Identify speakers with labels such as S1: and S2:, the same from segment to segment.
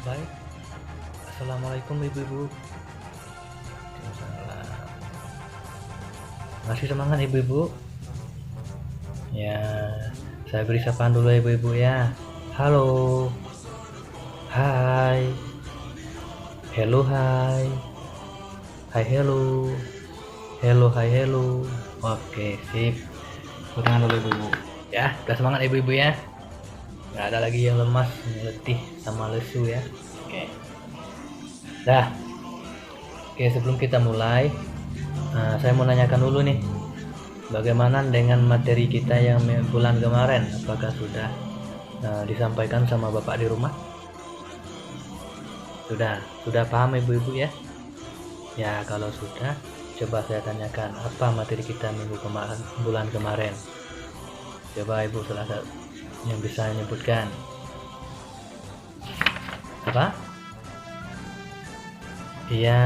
S1: Baik, assalamualaikum ibu-ibu. Waalaikumsalam. Masih semangat ibu-ibu? Ya, saya beri sapaan dulu ya ibu-ibu ya. Halo, hai, hello, hai, hai, hello, hello, hai, hello. Oke, sip. Tepuk tangan dulu ibu-ibu. Ya, udah semangat ibu-ibu ya. Nggak ada lagi yang lemas, yang letih, sama lesu ya. Oke. Dah. Oke, sebelum kita mulai, saya mau nanyakan dulu nih, bagaimana dengan materi kita yang bulan kemarin? Apakah sudah disampaikan sama Bapak di rumah? Sudah paham ibu-ibu ya? Ya, kalau sudah, coba saya tanyakan, apa materi kita bulan kemarin? Coba ibu salah satu yang bisa menyebutkan. Apa? Iya,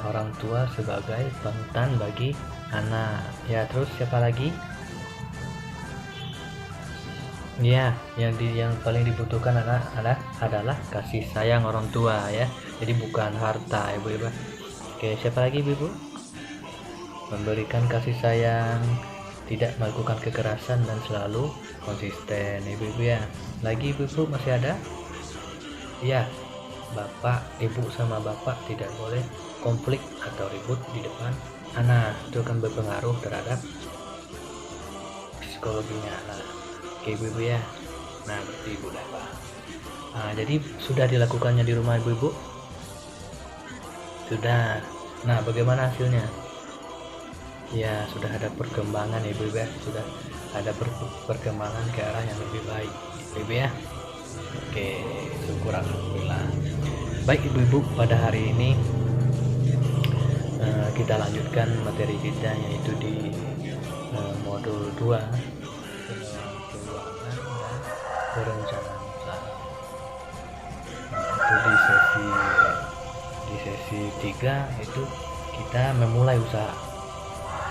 S1: orang tua sebagai panutan bagi anak. Ya, terus siapa lagi? Iya, yang paling dibutuhkan adalah kasih sayang orang tua ya. Jadi bukan harta, ibu-ibu. Oke, siapa lagi, ibu? Memberikan kasih sayang, tidak melakukan kekerasan dan selalu konsisten, ibu-ibu ya. Lagi ibu-ibu masih ada? Iya, bapak, ibu sama bapak tidak boleh konflik atau ribut di depan anak. Itu akan berpengaruh terhadap psikologinya anak. Oke ibu-ibu ya. Nah, berarti ibu udah paham. Nah, jadi sudah dilakukannya di rumah ibu-ibu? Sudah. Nah, bagaimana hasilnya? Ya, sudah ada perkembangan ibu-ibu ya. Sudah ada perkembangan ke arah yang lebih baik ibu-ibu ya. Oke, syukur alhamdulillah. Baik ibu-ibu, pada hari ini kita lanjutkan materi kita, yaitu di modul 2, keuangan dan perencanaan usaha. Itu di sesi 3 itu kita memulai usaha.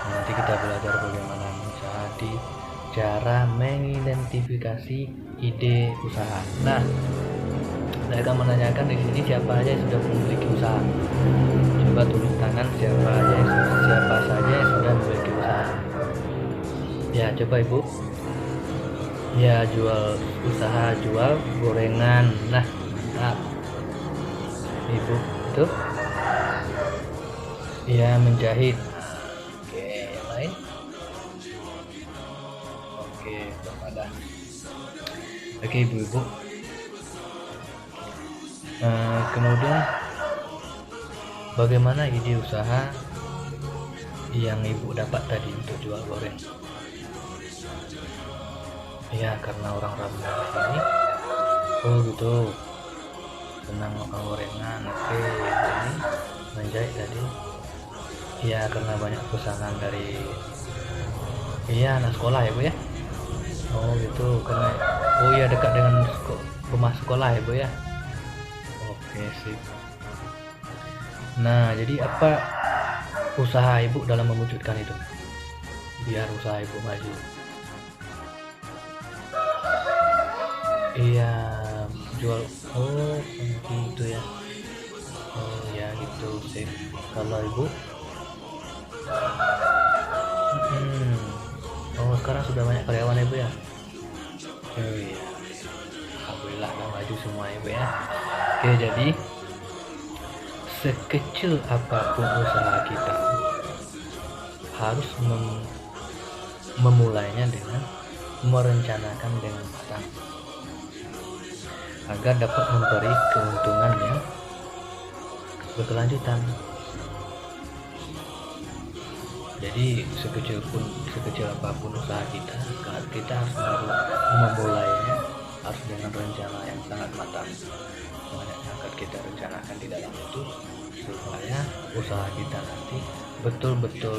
S1: Nanti kita belajar bagaimana usaha, di cara mengidentifikasi ide usaha. Nah, saya akan menanyakan di sini siapa aja yang sudah memiliki usaha. Coba tulis tangan siapa saja yang sudah memiliki usaha. Ya, coba ibu. Ya, jual gorengan. Nah, mantap. Ibu itu ya menjahit. Oke, yang lain? Oke, belum ada. Oke ibu-ibu. Kemudian bagaimana ide usaha yang ibu dapat tadi untuk jual goreng? Ya, karena orang ramai di sini. Oh gitu, senang makan gorengan. Oke, ini menjahit tadi. Ya, karena banyak pesanan dari anak sekolah ya bu ya. Oh gitu, karena dekat dengan rumah sekolah ya bu ya. Oke sip. Nah, jadi apa usaha ibu dalam mewujudkan itu biar usaha ibu maju? Iya, jual. Oh gitu ya. Oh ya gitu sip. Kalau ibu oh sekarang sudah banyak karyawan ibu ya. Oh iya, alhamdulillah udah maju semua ibu ya. Oke, jadi sekecil apapun usaha kita harus memulainya dengan merencanakan dengan matang agar dapat memberi keuntungan yang berkelanjutan. Jadi sekecil apapun usaha kita harus memulainya harus dengan rencana yang sangat matang. Banyak yang akan kita rencanakan di dalam itu supaya usaha kita nanti betul-betul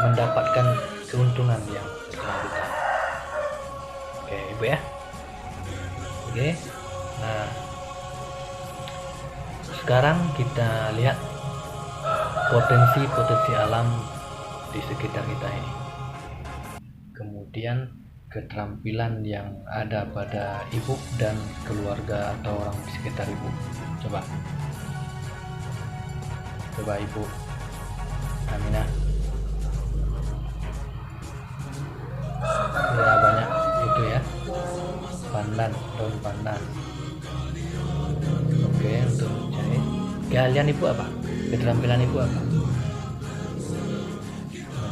S1: mendapatkan keuntungan yang berkelanjutan. Oke ibu ya. Oke, nah sekarang kita lihat potensi alam di sekitar kita ini. Kemudian keterampilan yang ada pada ibu dan keluarga atau orang di sekitar ibu? Coba ibu Aminah. Ya banyak itu ya, pandan, daun pandan. Oke, untuk menjahit. Kalian ibu apa? Keterampilan ibu apa?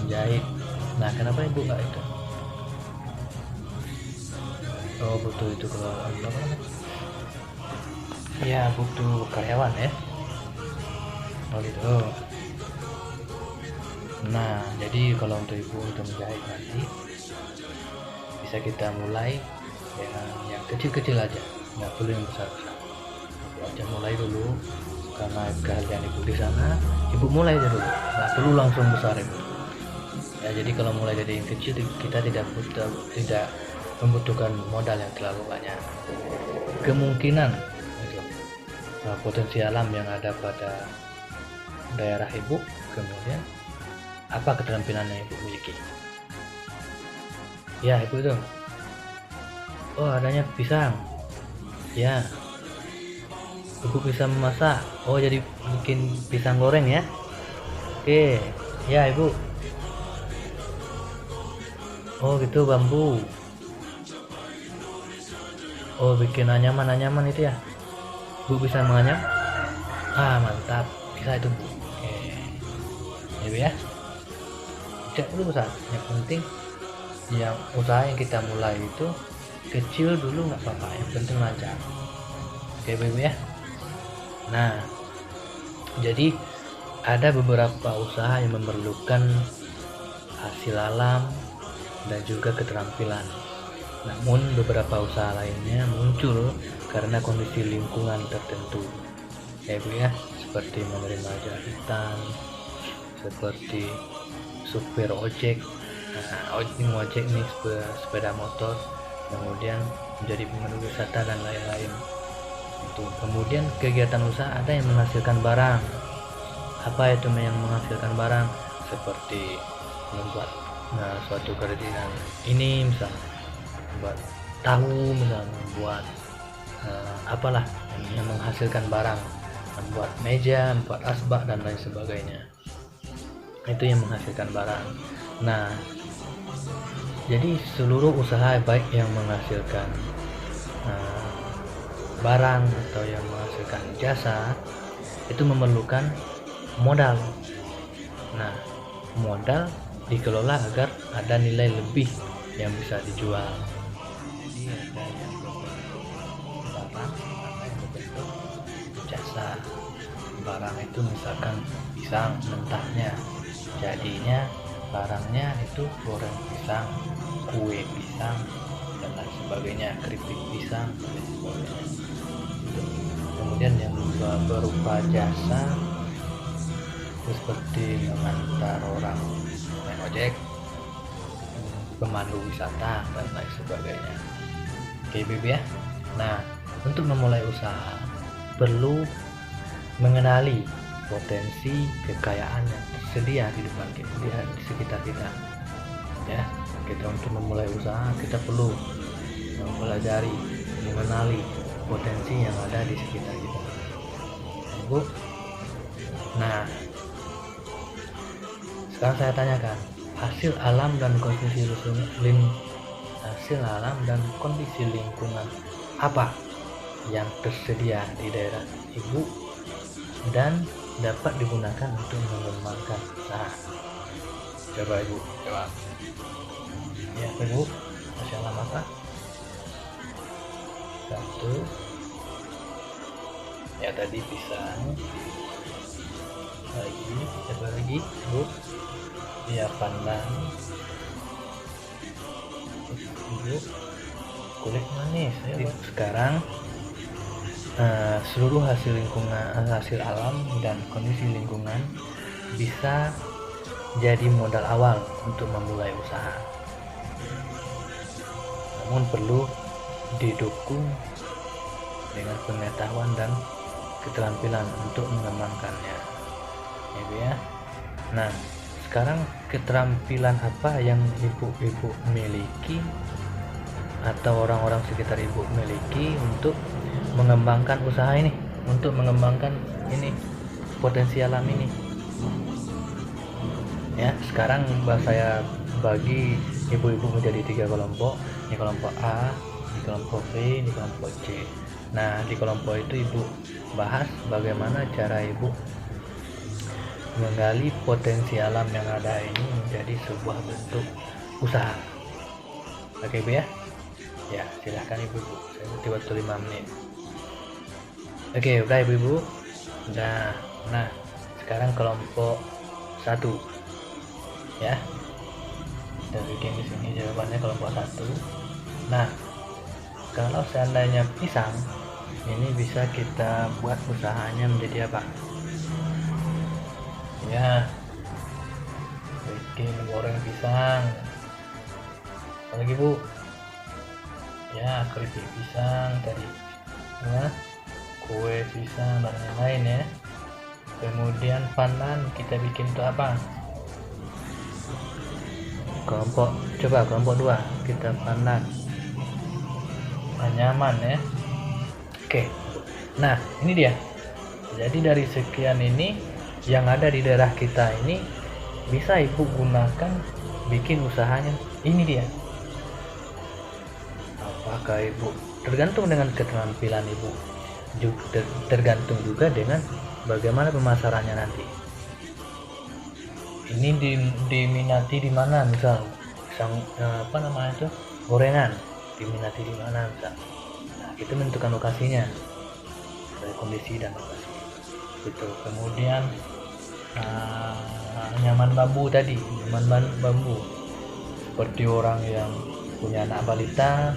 S1: Menjahit. Nah, kenapa ibu nggak itu? Oh, butuh itu kalau apa namanya? Ya, butuh karyawan ya. Oh gitu. Nah, jadi kalau untuk ibu untuk menjahit nanti bisa kita mulai dengan yang kecil-kecil aja, nggak perlu yang besar-besar. Ibu aja mulai dulu, karena kalian ibu di sana, ibu mulai aja dulu, nggak perlu langsung besar ibu. Ya, jadi kalau mulai dari yang kecil kita tidak membutuhkan modal yang terlalu banyak. Kemungkinan itu, potensi alam yang ada pada daerah ibu, kemudian apa keterampilan yang ibu miliki. Ya, ibu itu, oh adanya pisang. Ya, ibu bisa memasak. Oh, jadi bikin pisang goreng ya. Oke, ya ibu. Oh gitu, bambu. Oh, bikin anyaman itu ya. Bu bisa menganyam? Ah, mantap. Bisa itu, Bu. Oke. Ya, Bu ya. Tidak perlu besar. Yang penting yang usaha yang kita mulai itu kecil dulu nggak apa-apa. Yang penting lancar. Oke, Bu ya. Nah, jadi ada beberapa usaha yang memerlukan hasil alam dan juga keterampilan. Namun beberapa usaha lainnya muncul karena kondisi lingkungan tertentu. Ya Bu ya, seperti menerima jahitan, seperti supir ojek. Nah, ojek nih sepeda motor, kemudian menjadi pemandu wisata dan lain-lain. Itu. Kemudian kegiatan usaha ada yang menghasilkan barang. Apa itu yang menghasilkan barang? Seperti membuat suatu kerajinan ini, misalnya buat tahu, misalnya buat apalah yang menghasilkan barang, membuat meja, membuat asbak dan lain sebagainya. Itu yang menghasilkan barang. Nah, jadi seluruh usaha baik yang menghasilkan barang atau yang menghasilkan jasa itu memerlukan modal. Nah, modal dikelola agar ada nilai lebih yang bisa dijual. Jadi ada yang berbentuk barang, ada yang berbentuk jasa. Barang itu misalkan pisang mentahnya, jadinya barangnya itu goreng pisang, kue pisang dan lain sebagainya, keripik pisang dan lain sebagainya. Kemudian yang berupa jasa seperti mengantar orang naik ojek, pemandu wisata dan lain sebagainya. Oke, Bibi ya. Nah, untuk memulai usaha perlu mengenali potensi kekayaan yang tersedia di depan kita, di sekitar kita. Ya, kita untuk memulai usaha kita perlu mempelajari, mengenali potensi yang ada di sekitar kita. Bu. Nah, sekarang saya tanyakan, hasil alam dan kondisi lingkungan apa yang tersedia di daerah ibu dan dapat digunakan untuk mengembangkan usaha? Coba ibu, coba. Ya ibu, hasil alam apa? Satu, ya tadi pisang. Coba lagi bu. Ya pandan, bu, kulit manis ya. Sekarang seluruh hasil alam dan kondisi lingkungan bisa jadi modal awal untuk memulai usaha, namun perlu didukung dengan pengetahuan dan keterampilan untuk mengembangkannya, ya Bu ya. Nah, sekarang keterampilan apa yang ibu miliki atau orang-orang sekitar ibu miliki untuk mengembangkan usaha ini, untuk mengembangkan ini potensi alam ini ya. Sekarang saya bagi ibu-ibu menjadi 3 kelompok. Ini kelompok A, di kelompok B, di kelompok C. Nah, di kelompok itu ibu bahas bagaimana cara ibu menggali potensi alam yang ada ini menjadi sebuah bentuk usaha. Oke ibu ya. Ya silahkan ibu, saya butuh waktu 5 menit. Oke udah ibu, udah. Nah sekarang kelompok 1 ya, kita bikin di sini jawabannya kelompok 1. Nah kalau seandainya pisang ini bisa kita buat usahanya menjadi apa ya, bikin goreng pisang, apalagi bu ya, keripik pisang tadi ya, kue pisang dan lain-lain ya. Kemudian pandan kita bikin untuk apa, kelompok 2 kita pandan anyaman ya. Oke, nah ini dia. Jadi dari sekian ini yang ada di daerah kita ini bisa ibu gunakan bikin usahanya. Ini dia. Apakah ibu tergantung dengan keterampilan ibu, juga tergantung juga dengan bagaimana pemasarannya nanti. Ini diminati di mana, misal apa namanya itu gorengan diminati di mana misal. Nah kita menentukan lokasinya dari kondisi dan lokasi gitu. Kemudian nyaman bambu tadi, nyaman bambu seperti orang yang punya anak balita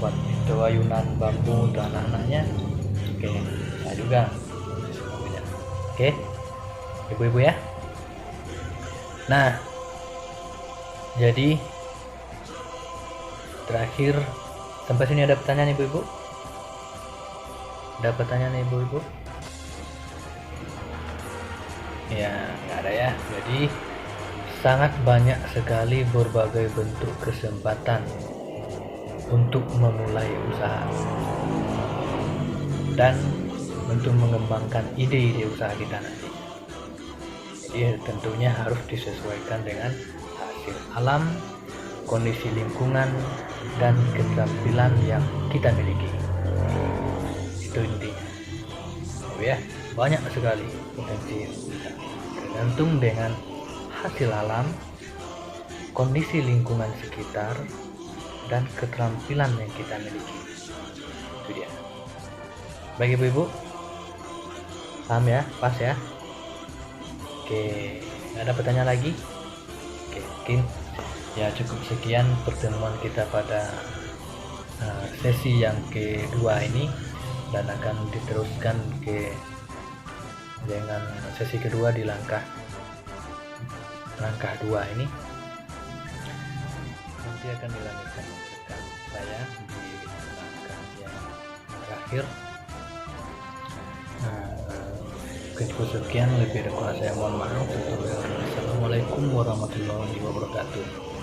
S1: buat itu ayunan bambu untuk anak-anaknya. Oke, saya juga. Oke, ibu-ibu ya. Nah, jadi terakhir sampai sini ada pertanyaan ibu-ibu? Ada pertanyaan ibu-ibu? Ya, nggak ada ya. Jadi sangat banyak sekali berbagai bentuk kesempatan untuk memulai usaha dan untuk mengembangkan ide-ide usaha kita nanti. Jadi tentunya harus disesuaikan dengan hasil alam, kondisi lingkungan, dan keterampilan yang kita miliki. Itu intinya. Ya, banyak sekali potensi kita. Tergantung dengan hasil alam, kondisi lingkungan sekitar, dan keterampilan yang kita miliki. Itu dia. Bagi ibu-ibu, paham ya? Pas ya? Oke, ada pertanyaan lagi? Oke, mungkin ya cukup sekian pertemuan kita pada sesi yang kedua ini, dan akan diteruskan dengan sesi kedua di langkah 2 ini. Nanti akan dilanjutkan rekan saya di langkah yang terakhir. Cukup sekian, lebih dari kurang saya mohon maaf. Assalamualaikum warahmatullahi wabarakatuh.